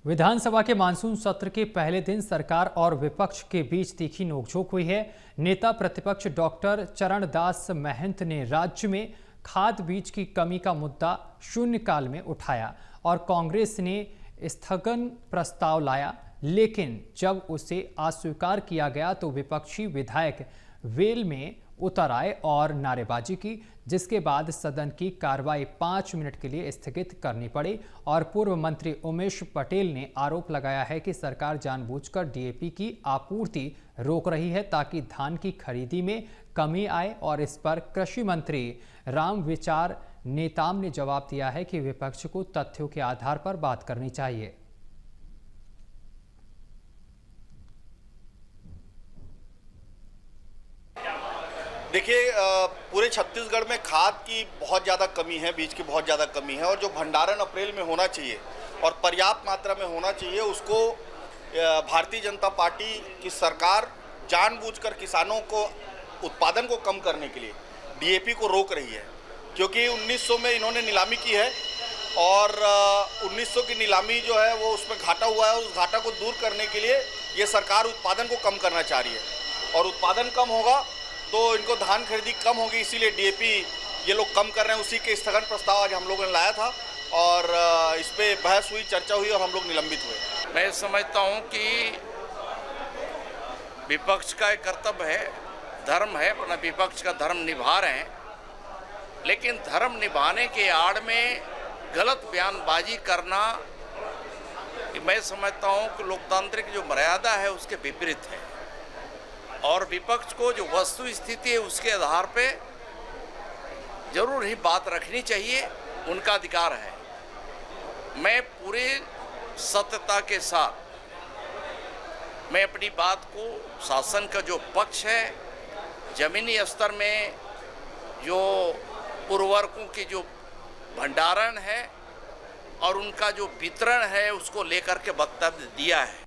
विधानसभा के मानसून सत्र के पहले दिन सरकार और विपक्ष के बीच तीखी नोकझोंक हुई है। नेता प्रतिपक्ष डॉक्टर चरणदास महंत ने राज्य में खाद बीज की कमी का मुद्दा शून्यकाल में उठाया और कांग्रेस ने स्थगन प्रस्ताव लाया, लेकिन जब उसे अस्वीकार किया गया तो विपक्षी विधायक वेल में उतर आए और नारेबाजी की, जिसके बाद सदन की कार्रवाई 5 मिनट के लिए स्थगित करनी पड़ी। और पूर्व मंत्री उमेश पटेल ने आरोप लगाया है कि सरकार जानबूझकर डीएपी की आपूर्ति रोक रही है ताकि धान की खरीदी में कमी आए। और इस पर कृषि मंत्री रामविचार नेताम ने जवाब दिया है कि विपक्ष को तथ्यों के आधार पर बात करनी चाहिए। देखिए, पूरे छत्तीसगढ़ में खाद की बहुत ज़्यादा कमी है, बीज की बहुत ज़्यादा कमी है और जो भंडारण अप्रैल में होना चाहिए और पर्याप्त मात्रा में होना चाहिए, उसको भारतीय जनता पार्टी की सरकार जानबूझकर किसानों को उत्पादन को कम करने के लिए डीएपी को रोक रही है। क्योंकि 1900 में इन्होंने नीलामी की है और 1900 की नीलामी जो है वो उसमें घाटा हुआ है। उस घाटा को दूर करने के लिए ये सरकार उत्पादन को कम करना चाह रही है और उत्पादन कम होगा तो इनको धान खरीदी कम होगी, इसीलिए डीएपी ये लोग कम कर रहे हैं। उसी के स्थगन प्रस्ताव आज हम लोगों ने लाया था और इस पे बहस हुई, चर्चा हुई और हम लोग निलंबित हुए। मैं समझता हूं कि विपक्ष का एक कर्तव्य है, धर्म है, अपना विपक्ष का धर्म निभा रहे हैं, लेकिन धर्म निभाने के आड़ में गलत बयानबाजी करना, मैं समझता हूं कि लोकतांत्रिक जो मर्यादा है उसके विपरीत है। और विपक्ष को जो वस्तु स्थिति है उसके आधार पे जरूर ही बात रखनी चाहिए, उनका अधिकार है। मैं पूरे सत्यता के साथ मैं अपनी बात को, शासन का जो पक्ष है, जमीनी स्तर में जो उर्वरकों की जो भंडारण है और उनका जो वितरण है, उसको लेकर के वक्तव्य दिया है।